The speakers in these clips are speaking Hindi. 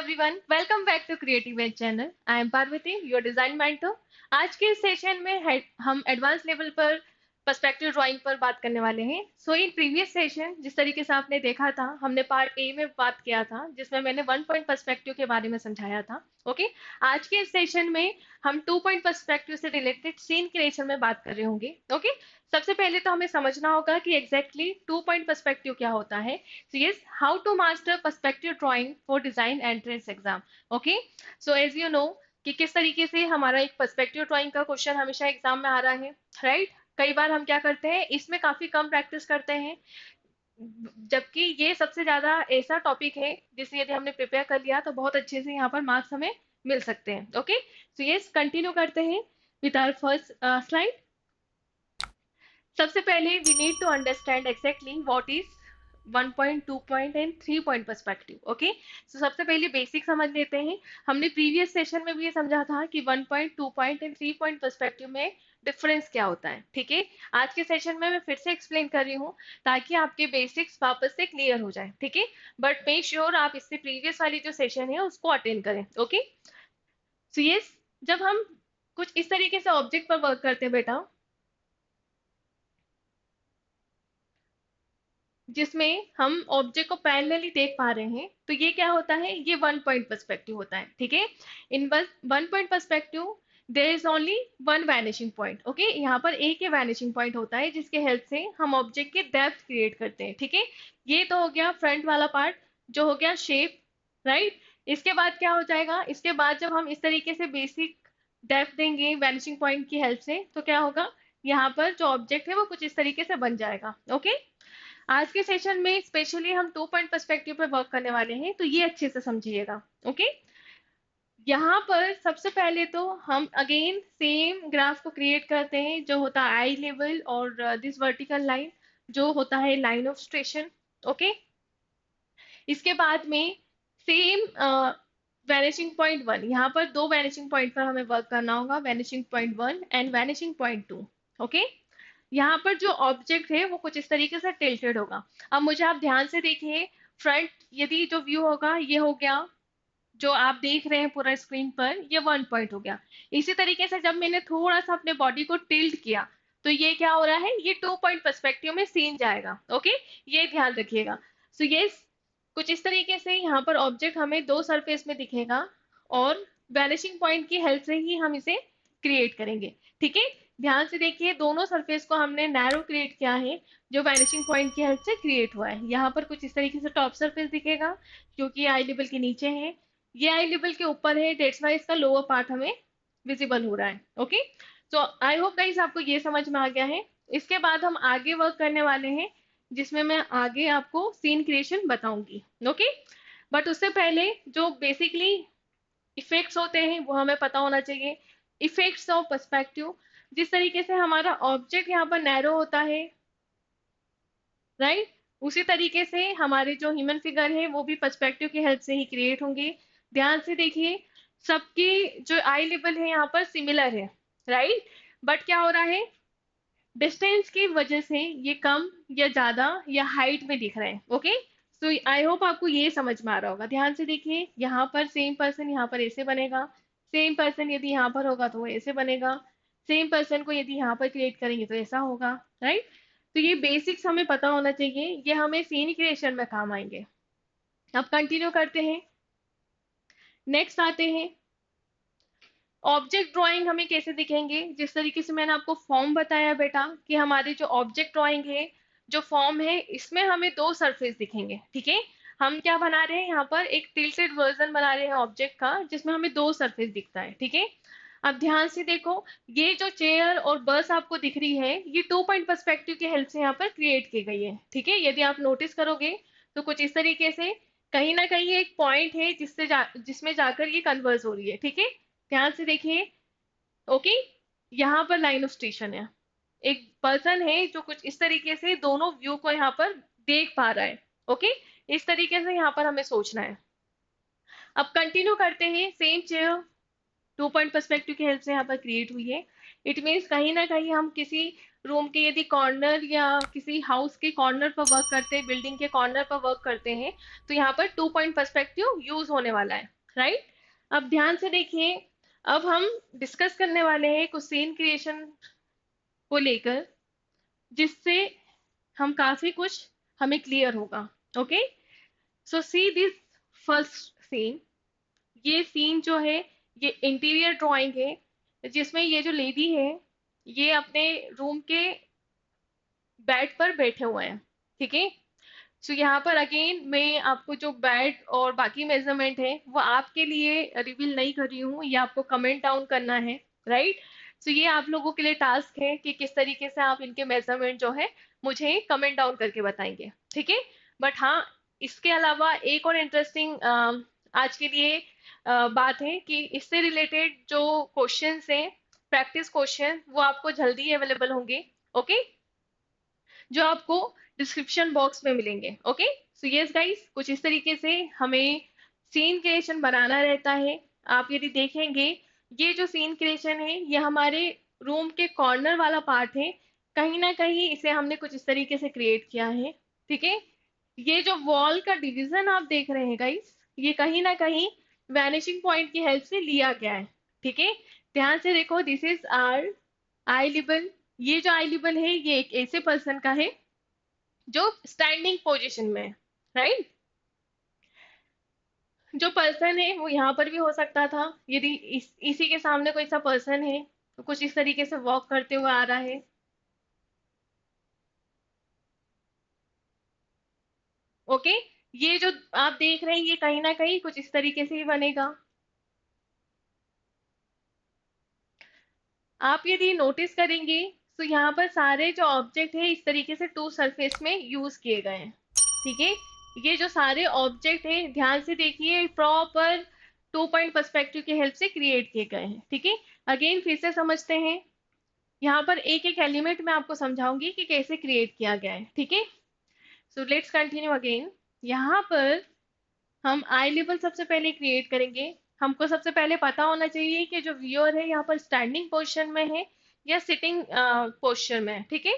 everyone, welcome back to Creative Edge channel. I am Parvati, your design mentor. आज के इस सेशन में हम एडवांस लेवल पर पर्सपेक्टिव ड्राइंग पर बात करने वाले हैं। इन प्रीवियस सेशन जिस तरीके से आपने देखा था, हमने पार्ट ए में बात किया था जिसमें मैंने 1 पॉइंट पर्सपेक्टिव के बारे में समझाया था। ओके, आज के इस सेशन में हम 2 पॉइंट पर्सपेक्टिव से रिलेटेड सीन क्रिएशन में बात कर रहे होंगे। ओके, सबसे पहले तो हमें समझना होगा कि एग्जैक्टली 2 पॉइंट पर्सपेक्टिव क्या होता है। So yes, how to master perspective drawing for design entrance exam. Okay, so as you know कि किस तरीके से हमारा एक पर्सपेक्टिव ड्राइंग का क्वेश्चन हमेशा एग्जाम में आ रहा है, राइट। कई बार हम क्या करते हैं, इसमें काफी कम प्रैक्टिस करते हैं, जबकि ये सबसे ज्यादा ऐसा टॉपिक है जिसे यदि हमने प्रिपेयर कर लिया तो बहुत अच्छे से यहाँ पर मार्क्स हमें मिल सकते हैं। ओके, सो यस, कंटिन्यू करते हैं विद आवर फर्स्ट स्लाइड। सबसे पहले we need to understand exactly what is 1 point, 2 point and 3 point perspective. Okay, so सबसे पहले बेसिक समझ लेते हैं। हमने प्रीवियस सेशन में भी ये समझा था कि 1 point, 2 point and 3 point perspective में डिफरेंस क्या होता है। ठीक है, आज के सेशन में मैं फिर से एक्सप्लेन कर रही हूँ ताकि आपके बेसिक्स वापस से क्लियर हो जाए। ठीक है, बट मेक श्योर आप इससे प्रीवियस वाली जो सेशन है उसको अटेंड करें। ओके, सो यस, जब हम कुछ इस तरीके से ऑब्जेक्ट पर वर्क करते हैं बेटा, जिसमें हम ऑब्जेक्ट को पैरेलली देख पा रहे हैं, तो ये क्या होता है, ये 1 पॉइंट पर्सपेक्टिव होता है। ठीक है, in 1 point perspective there is only one vanishing point. Okay, यहाँ पर एक ही वैनिशिंग पॉइंट होता है जिसके हेल्प से हम ऑब्जेक्ट के डेप्थ क्रिएट करते हैं। ठीक है, ये तो हो गया फ्रंट वाला पार्ट जो हो गया शेप, राइट। इसके बाद क्या हो जाएगा, इसके बाद जब हम इस तरीके से बेसिक डेप्थ देंगे वैनिशिंग पॉइंट की हेल्प से, तो क्या होगा, यहाँ पर जो ऑब्जेक्ट है वो कुछ इस तरीके से बन जाएगा। ओके, आज के सेशन में स्पेशली हम 2 पॉइंट पर्सपेक्टिव पे वर्क करने वाले हैं, तो ये अच्छे से समझिएगा। ओके, यहाँ पर सबसे पहले तो हम अगेन सेम ग्राफ को क्रिएट करते हैं जो होता है आई लेवल और दिस वर्टिकल लाइन जो होता है लाइन ऑफ स्टेशन। ओके, इसके बाद में सेम वैनिशिंग पॉइंट 1, यहाँ पर दो वैनिशिंग पॉइंट पर हमें वर्क करना होगा, vanishing point 1 and vanishing point 2। Okay, यहाँ पर जो ऑब्जेक्ट है वो कुछ इस तरीके से टिल्टेड होगा। अब मुझे आप ध्यान से देखिए, फ्रंट यदि जो व्यू होगा ये हो गया, जो आप देख रहे हैं पूरा स्क्रीन पर, ये 1 पॉइंट हो गया। इसी तरीके से जब मैंने थोड़ा सा अपने बॉडी को टिल्ट किया तो ये क्या हो रहा है, ये 2 पॉइंट पर्सपेक्टिव में सीन जाएगा। ओके, ये ध्यान रखिएगा। सो ये कुछ इस तरीके से यहाँ पर ऑब्जेक्ट हमें दो सरफेस में दिखेगा और वैनिशिंग पॉइंट की हेल्प से ही हम इसे क्रिएट करेंगे। ठीक है, ध्यान से देखिए, दोनों सरफेस को हमने नैरो क्रिएट किया है जो वैनिशिंग पॉइंट की हेल्प से क्रिएट हुआ है। यहाँ पर कुछ इस तरीके से टॉप सरफेस दिखेगा क्योंकि आई लेवल के नीचे है, ये आई लेवल के ऊपर है, डेट्स वाई इसका लोअर पार्ट हमें विजिबल हो रहा है। Okay, so I hope guys आपको ये समझ में आ गया है। इसके बाद हम आगे वर्क करने वाले हैं जिसमें मैं आगे आपको सीन क्रिएशन बताऊंगी। ओके, बट उससे पहले जो बेसिकली इफेक्ट्स होते हैं वो हमें पता होना चाहिए। इफेक्ट्स ऑफ पर्सपेक्टिव, जिस तरीके से हमारा ऑब्जेक्ट यहाँ पर नैरो होता है, राइट, उसी तरीके से हमारे जो ह्यूमन फिगर है वो भी पर्सपेक्टिव की हेल्प से ही क्रिएट होंगे। ध्यान से देखिए, सबकी जो आई लेवल है यहाँ पर सिमिलर है, राइट, बट क्या हो रहा है, डिस्टेंस की वजह से ये कम या ज्यादा या हाइट में दिख रहे हैं। ओके, सो आई होप आपको ये समझ में आ रहा होगा। ध्यान से देखिए, यहाँ पर सेम पर्सन यहाँ पर ऐसे बनेगा, सेम पर्सन यदि यहाँ पर होगा तो वो ऐसे बनेगा, सेम पर्सन को यदि यहाँ पर क्रिएट करेंगे तो ऐसा होगा, राइट। तो ये बेसिक्स हमें पता होना चाहिए, ये हमें सीन क्रिएशन में काम आएंगे। अब कंटिन्यू करते हैं, नेक्स्ट आते हैं ऑब्जेक्ट ड्राइंग हमें कैसे दिखेंगे। जिस तरीके से मैंने आपको फॉर्म बताया बेटा कि हमारी जो ऑब्जेक्ट ड्राइंग है, जो फॉर्म है, इसमें हमें दो सरफेस दिखेंगे। ठीक है, हम क्या बना रहे हैं, यहाँ पर एक टिल्टेड वर्जन बना रहे हैं ऑब्जेक्ट का जिसमें हमें दो सरफेस दिखता है। ठीक है, अब ध्यान से देखो, ये जो चेयर और बस आपको दिख रही है ये 2 पॉइंट पर्सपेक्टिव की हेल्प से यहाँ पर क्रिएट की गई है। ठीक है, यदि आप नोटिस करोगे तो कुछ इस तरीके से कहीं ना कहीं एक पॉइंट है जिसमें जाकर ये कन्वर्ज हो रही है। ठीक है, ध्यान से देखिए। ओके, यहाँ पर लाइन ऑफ स्टेशन है, एक पर्सन है जो कुछ इस तरीके से दोनों व्यू को यहाँ पर देख पा रहा है। ओके, इस तरीके से यहाँ पर हमें सोचना है। अब कंटिन्यू करते हैं, सेम चेयर 2 पॉइंट पर्सपेक्टिव की हेल्प से यहाँ पर क्रिएट हुई है। इट मीन्स कहीं ना कहीं हम किसी रूम के यदि कॉर्नर या किसी हाउस के कॉर्नर पर वर्क करते हैं, बिल्डिंग के कॉर्नर पर वर्क करते हैं, तो यहाँ पर 2 पॉइंट पर्सपेक्टिव यूज होने वाला है। राइट। अब ध्यान से देखिए, अब हम डिस्कस करने वाले हैं कुछ सीन क्रिएशन को लेकर, जिससे हम काफी कुछ हमें क्लियर होगा। Okay, so see this first scene. ये सीन जो है, ये इंटीरियर ड्राइंग है, जिसमें ये जो लेडी है, ये अपने रूम के बेड पर बैठे हुए हैं। ठीक है, सो यहाँ पर अगेन मैं आपको जो बेड और बाकी मेजरमेंट है वो आपके लिए रिवील नहीं कर रही हूँ, ये आपको कमेंट डाउन करना है। राइट, सो ये आप लोगों के लिए टास्क है कि किस तरीके से आप इनके मेजरमेंट जो है मुझे कमेंट डाउन करके बताएंगे। ठीक है, बट हाँ, इसके अलावा एक और इंटरेस्टिंग आज के लिए बात है कि इससे रिलेटेड जो क्वेश्चंस हैं, प्रैक्टिस क्वेश्चन, वो आपको जल्दी अवेलेबल होंगे। ओके, जो आपको डिस्क्रिप्शन बॉक्स में मिलेंगे। ओके, सो यस गाइस, कुछ इस तरीके से हमें सीन क्रिएशन बनाना रहता है। आप यदि देखेंगे, ये जो सीन क्रिएशन है ये हमारे रूम के कॉर्नर वाला पार्ट है, कहीं ना कहीं इसे हमने कुछ इस तरीके से क्रिएट किया है। ठीक है, ये जो वॉल का डिवीजन आप देख रहे हैं गाइस, ये कहीं ना कहीं वैनिशिंग पॉइंट की हेल्प से लिया गया है। ठीक है, ध्यान से देखो, this is are I level. ये जो आई लेवल है ये एक ऐसे पर्सन का है जो स्टैंडिंग पोजीशन में है। राइट, जो पर्सन है वो यहाँ पर भी हो सकता था, यदि इसी के सामने कोई सा पर्सन है तो कुछ इस तरीके से वॉक करते हुए आ रहा है। ओके, ये जो आप देख रहे हैं ये कहीं ना कहीं कुछ इस तरीके से ही बनेगा। आप यदि नोटिस करेंगे तो यहाँ पर सारे जो ऑब्जेक्ट है इस तरीके से टू सरफेस में यूज किए गए हैं। ठीक है, ये जो सारे ऑब्जेक्ट है ध्यान से देखिए, प्रॉपर टू पॉइंट पर्सपेक्टिव की हेल्प से क्रिएट किए गए हैं। ठीक है, अगेन फिर से समझते हैं, यहाँ पर एक एक एलिमेंट मैं आपको समझाऊंगी कि कैसे क्रिएट किया गया है। ठीक है, सो लेट्स कंटिन्यू अगेन। यहाँ पर हम आई लेवल सबसे पहले क्रिएट करेंगे। हमको सबसे पहले पता होना चाहिए कि जो व्यूअर है यहाँ पर स्टैंडिंग पोजीशन में है या सिटिंग पोस्चर में है। ठीक है,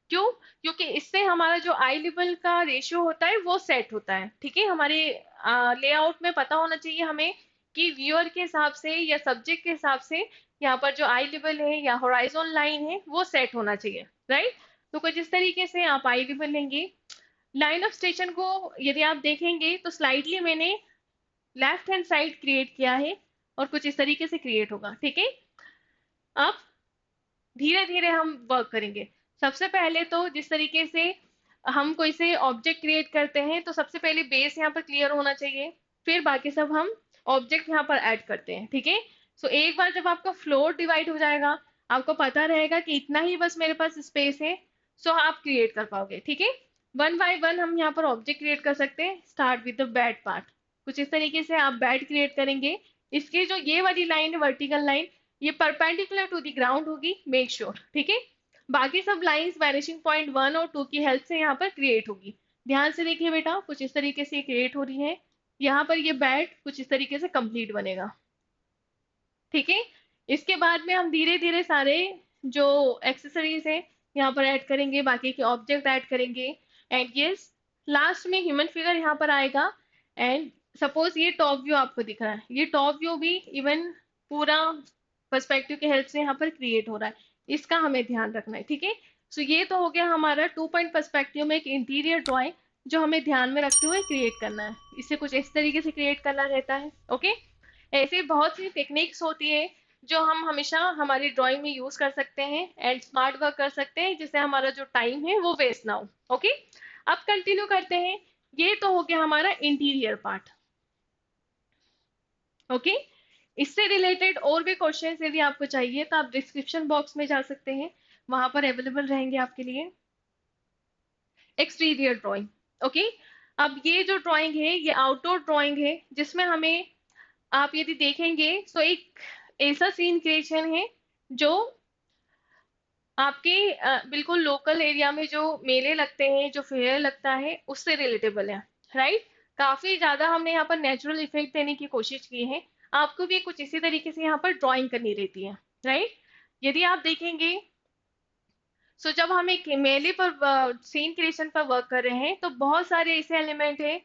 क्यों? क्योंकि इससे हमारा जो आई लेवल का रेशियो होता है वो सेट होता है। ठीक है, हमारे लेआउट में पता होना चाहिए हमें कि व्यूअर के हिसाब से या सब्जेक्ट के हिसाब से यहाँ पर जो आई लेवल है या होराइजोन लाइन है वो सेट होना चाहिए। राइट, तो कुछ इस तरीके से आप आई लेवल लेंगे। लाइन ऑफ स्टेशन को यदि आप देखेंगे तो स्लाइडली मैंने लेफ्ट हैंड साइड क्रिएट किया है और कुछ इस तरीके से क्रिएट होगा। ठीक है, अब धीरे धीरे हम वर्क करेंगे। सबसे पहले तो जिस तरीके से हम कोई से ऑब्जेक्ट क्रिएट करते हैं तो सबसे पहले बेस यहाँ पर क्लियर होना चाहिए, फिर बाकी सब हम ऑब्जेक्ट यहाँ पर ऐड करते हैं। ठीक है, सो एक बार जब आपका फ्लोर डिवाइड हो जाएगा, आपको पता रहेगा कि इतना ही बस मेरे पास स्पेस है, सो आप क्रिएट कर पाओगे। ठीक है, वन बाय वन हम यहाँ पर ऑब्जेक्ट क्रिएट कर सकते हैं। Start with the bad part. कुछ इस तरीके से आप बैड क्रिएट करेंगे। इसकी जो ये वाली लाइन है, वर्टिकल लाइन, ये परपेंडिकुलर टू द ग्राउंड होगी, मेक श्योर। ठीक है, बाकी सब लाइंस वैनिशिंग पॉइंट 1 और 2 की हेल्प से यहाँ पर क्रिएट होगी। ध्यान से देखिए बेटा, कुछ इस तरीके से क्रिएट हो रही है। यहाँ पर ये बैड कुछ इस तरीके से कंप्लीट बनेगा। ठीक है, इसके बाद में हम धीरे धीरे सारे जो एक्सेसरीज है यहाँ पर ऐड करेंगे, बाकी के ऑब्जेक्ट ऐड करेंगे। एंड यस, लास्ट में ह्यूमन फिगर यहाँ पर आएगा। एंड सपोज ये टॉप व्यू आपको दिख रहा है, ये टॉप व्यू भी इवन पूरा पर्सपेक्टिव के हेल्प से यहाँ पर क्रिएट हो रहा है, इसका हमें ध्यान रखना है। ठीक है, सो ये तो हो गया हमारा टू पॉइंट पर्सपेक्टिव में एक इंटीरियर ड्राइंग जो हमें ध्यान में रखते हुए क्रिएट करना है। इसे कुछ इस तरीके से क्रिएट करना रहता है। ओके, ऐसे बहुत सी टेक्निक्स होती है जो हम हमेशा हमारी ड्राइंग में यूज कर सकते हैं एंड स्मार्ट वर्क कर सकते हैं, जिससे हमारा जो टाइम है वो वेस्ट ना हो। ओके, अब कंटिन्यू करते हैं। ये तो हो गया हमारा इंटीरियर पार्ट। ओके, इससे रिलेटेड और भी क्वेश्चन यदि आपको चाहिए तो आप डिस्क्रिप्शन बॉक्स में जा सकते हैं, वहां पर अवेलेबल रहेंगे आपके लिए। Exterior drawing. ओके, अब ये जो ड्राइंग है ये आउटडोर ड्राइंग है, जिसमें हमें, आप यदि देखेंगे तो एक ऐसा सीन क्रिएशन है जो आपके बिल्कुल लोकल एरिया में जो मेले लगते हैं, जो फेयर लगता है, उससे रिलेटेबल है। राइट, काफी ज्यादा हमने यहाँ पर नेचुरल इफेक्ट देने की कोशिश की है। आपको भी कुछ इसी तरीके से यहाँ पर ड्राइंग करनी रहती है। राइट, यदि आप देखेंगे, सो जब हम एक मेले पर सीन क्रिएशन पर वर्क कर रहे हैं तो बहुत सारे ऐसे एलिमेंट हैं,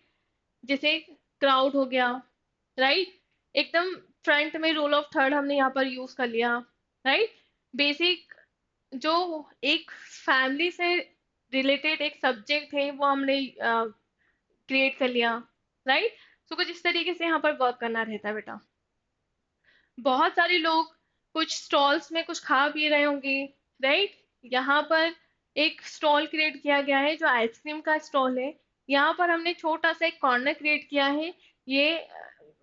जैसे क्राउड हो गया। राइट, एकदम फ्रंट में रूल ऑफ थर्ड हमने यहाँ पर यूज कर लिया, राइट। बेसिक जो एक फैमिली से रिलेटेड एक सब्जेक्ट है वो हमने क्रिएट कर लिया, राइट। सो कुछ इस तरीके से यहाँ पर वर्क करना रहता है बेटा। बहुत सारे लोग कुछ स्टॉल्स में कुछ खा पी रहे होंगे, राइट। यहाँ पर एक स्टॉल क्रिएट किया गया है जो आइसक्रीम का स्टॉल है। यहाँ पर हमने छोटा सा एक कॉर्नर क्रिएट किया है, ये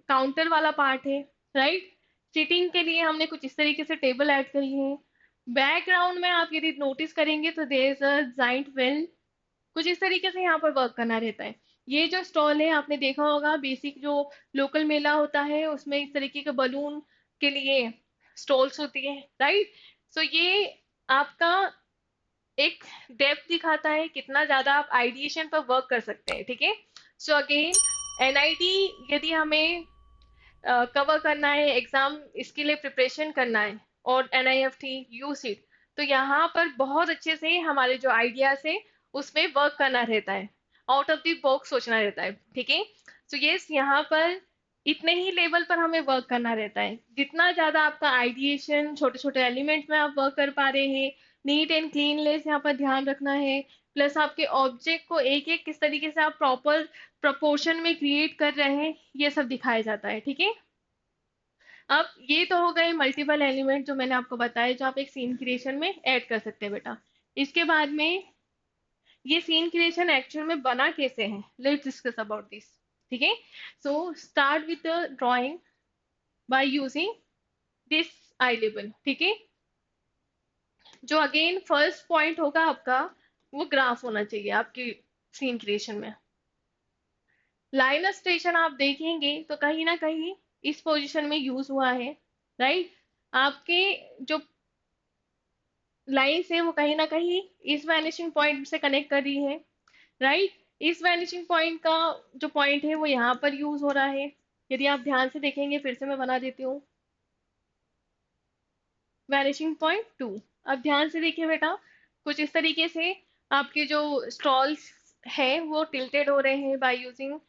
काउंटर वाला पार्ट है, राइट। सीटिंग के लिए हमने कुछ इस तरीके से टेबल ऐड करी है। बैकग्राउंड में आप यदि नोटिस करेंगे तो there is a giant well. कुछ इस तरीके से यहाँ पर वर्क करना रहता है। ये जो स्टॉल है आपने देखा होगा, बेसिक जो लोकल मेला होता है उसमें इस तरीके के बलून के लिए स्टॉल्स होती है, राइट। सो ये आपका एक डेप्थ दिखाता है कितना ज्यादा आप आइडिएशन पर वर्क कर सकते हैं, ठीक है। सो अगेन एनआईटी यदि हमें कवर करना है, एग्जाम इसके लिए प्रिपरेशन करना है, और एनआईएफटी यूसीट, तो यहाँ पर बहुत अच्छे से हमारे जो आइडियाज है उसमें वर्क करना रहता है, आउट ऑफ द बॉक्स सोचना रहता है, ठीक है। सो यस, यहाँ पर इतने ही लेवल पर हमें वर्क करना रहता है। जितना ज्यादा आपका आइडिएशन छोटे छोटे एलिमेंट में आप वर्क कर पा रहे हैं, नीट एंड क्लीननेस यहाँ पर ध्यान रखना है, प्लस आपके ऑब्जेक्ट को एक एक किस तरीके से आप प्रॉपर प्रपोर्शन में क्रिएट कर रहे हैं, ये सब दिखाया जाता है, ठीक है। अब ये तो हो गए मल्टीपल एलिमेंट जो मैंने आपको बताया, जो आप एक सीन क्रिएशन में ऐड कर सकते हैं बेटा। इसके बाद में ये सीन क्रिएशन एक्चुअल में बना कैसे है, लेट्स डिस्कस अबाउट दिस, ठीक है। So start with the drawing by using this I label, ठीक है। जो अगेन फर्स्ट पॉइंट होगा आपका, वो ग्राफ होना चाहिए आपकी सीन क्रिएशन में। लाइन स्टेशन आप देखेंगे तो कहीं ना कहीं इस पोजीशन में यूज हुआ है, राइट। आपके जो लाइंस है वो कहीं ना कहीं इस वैनिशिंग पॉइंट से कनेक्ट कर रही है, राइट। इस वैनिशिंग पॉइंट का जो पॉइंट है वो यहाँ पर यूज हो रहा है। यदि आप ध्यान से देखेंगे, फिर से मैं बना देती हूँ, वैनिशिंग पॉइंट 2। अब ध्यान से देखिए बेटा, कुछ इस तरीके से आपके जो स्टॉल्स है वो टिल्टेड हो रहे हैं by using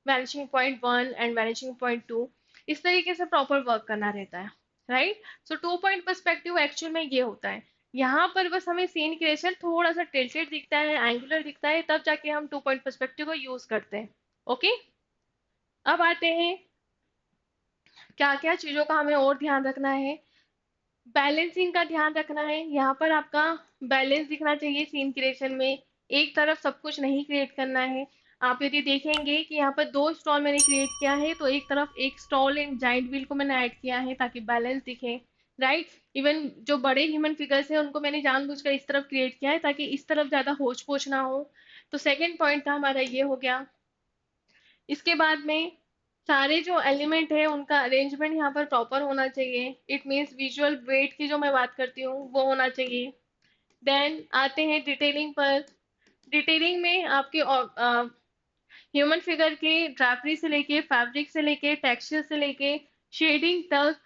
vanishing point 1 and vanishing point 2। इस तरीके से प्रॉपर वर्क करना रहता है, राइट। सो 2 पॉइंट पर्सपेक्टिव एक्चुअल में ये होता है। यहाँ पर बस हमें सीन क्रिएशन थोड़ा सा टिल्टेड दिखता है, एंगुलर दिखता है, तब जाके हम 2 पॉइंट पर्सपेक्टिव को यूज करते हैं, ओके। अब आते हैं क्या क्या चीजों का हमें और ध्यान रखना है। बैलेंसिंग का ध्यान रखना है। यहाँ पर आपका बैलेंस दिखना चाहिए सीन क्रिएशन में, एक तरफ सब कुछ नहीं क्रिएट करना है। आप यदि देखेंगे कि यहाँ पर 2 स्टॉल मैंने क्रिएट किया है, तो एक तरफ एक स्टॉल एंड जाइंट व्हील को मैंने ऐड किया है ताकि बैलेंस दिखे, राइट। इवन जो बड़े ह्यूमन फिगर्स हैं उनको मैंने जानबूझकर इस तरफ क्रिएट किया है ताकि इस तरफ ज्यादा होच पोच ना हो। तो सेकेंड पॉइंट था हमारा ये हो गया। इसके बाद में सारे जो एलिमेंट है उनका अरेंजमेंट यहाँ पर प्रॉपर होना चाहिए। इट मीन्स विजुअल वेट की जो मैं बात करती हूँ वो होना चाहिए। देन आते हैं डिटेलिंग पर। डिटेलिंग में आपके ह्यूमन फिगर के ड्रापरी से लेके, फैब्रिक से लेके, टेक्सचर से लेके, शेडिंग तक,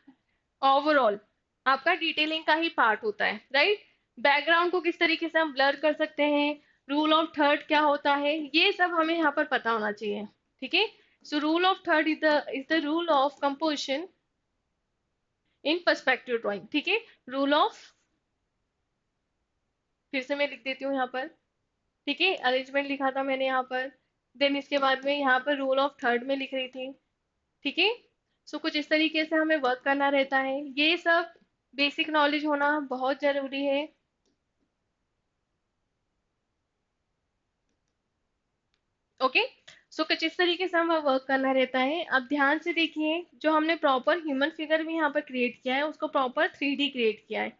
ओवरऑल आपका डिटेलिंग का ही पार्ट होता है, राइट। बैकग्राउंड को किस तरीके से हम ब्लर कर सकते हैं, रूल ऑफ थर्ड क्या होता है, ये सब हमें यहाँ पर पता होना चाहिए, ठीक है। So rule of third is the rule of composition in perspective drawing, ठीक है। रूल ऑफ, फिर से मैं लिख देती हूँ यहाँ पर, ठीक है। अरेंजमेंट लिखा था मैंने यहाँ पर, देन इसके बाद में यहाँ पर रूल ऑफ थर्ड में लिख रही थी, ठीक है। सो कुछ इस तरीके से हमें वर्क करना रहता है। ये सब बेसिक नॉलेज होना बहुत जरूरी है, ओके। सो कुछ इस तरीके से हमें वर्क करना रहता है। अब ध्यान से देखिए, जो हमने प्रॉपर ह्यूमन फिगर भी यहाँ पर क्रिएट किया है उसको प्रॉपर 3D क्रिएट किया है,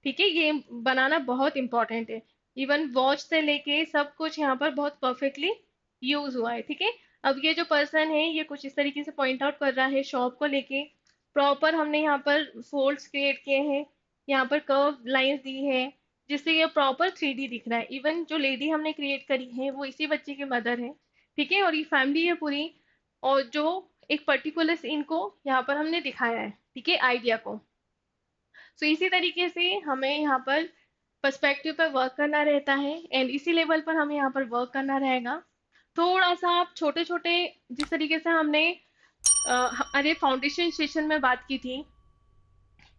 ठीक है। ये बनाना बहुत इंपॉर्टेंट है। इवन वॉच से लेके सब कुछ यहाँ पर बहुत परफेक्टली यूज हुआ है, ठीक है। अब ये जो पर्सन है ये कुछ इस तरीके से पॉइंट आउट कर रहा है शॉप को लेके। प्रॉपर हमने यहाँ पर फोल्ड्स क्रिएट किए हैं, यहाँ पर कर्व लाइंस दी है, जिससे ये प्रॉपर 3D दिख रहा है। इवन जो लेडी हमने क्रिएट करी है वो इसी बच्चे की मदर है, ठीक है। और ये फैमिली है पूरी, और जो एक पर्टिकुलर सीन को यहाँ पर हमने दिखाया है, ठीक है, आइडिया को। सो इसी तरीके से हमें यहाँ पर पर्सपेक्टिव पर वर्क करना रहता है, एंड इसी लेवल पर हमें यहाँ पर वर्क करना रहेगा। थोड़ा सा आप छोटे छोटे, जिस तरीके से हमने अरे फाउंडेशन सेशन में बात की थी,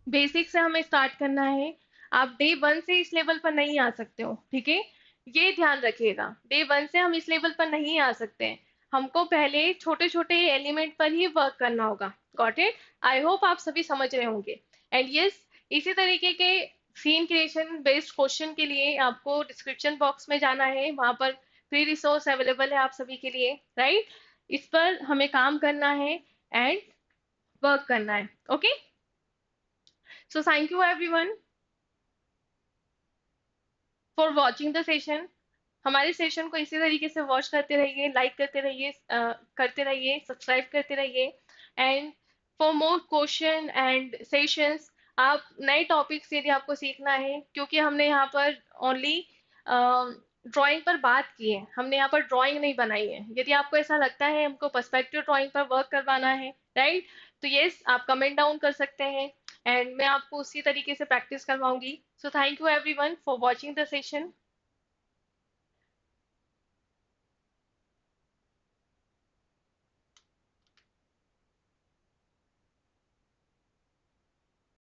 बेसिक से हमें स्टार्ट करना है। आप डे वन से इस लेवल पर नहीं आ सकते हो, ठीक है, ये ध्यान रखिएगा। डे वन से हम इस लेवल पर नहीं आ सकते हैं, हमको पहले छोटे छोटे एलिमेंट पर ही वर्क करना होगा। Got it? आई होप आप सभी समझ रहे होंगे। एंड यस, इसी तरीके के सीन क्रिएशन बेस्ड क्वेश्चन के लिए आपको डिस्क्रिप्शन बॉक्स में जाना है, वहां पर फ्री रिसोर्स अवेलेबल है आप सभी के लिए, राइट? इस पर हमें काम करना है एंड वर्क करना है। Okay, so thank you everyone for watching the session. हमारे सेशन को इसी तरीके से वॉच करते रहिए, लाइक करते रहिए, सब्सक्राइब करते रहिए। And for more question and sessions, आप नए टॉपिक्स यदि आपको सीखना है, क्योंकि हमने यहाँ पर ओनली ड्राइंग पर बात की है, हमने यहाँ पर ड्राइंग नहीं बनाई है। यदि आपको ऐसा लगता है हमको पर्सपेक्टिव ड्राइंग पर वर्क करवाना है, राइट, तो यस, आप कमेंट डाउन कर सकते हैं एंड मैं आपको उसी तरीके से प्रैक्टिस करवाऊंगी। So thank you everyone for watching the session.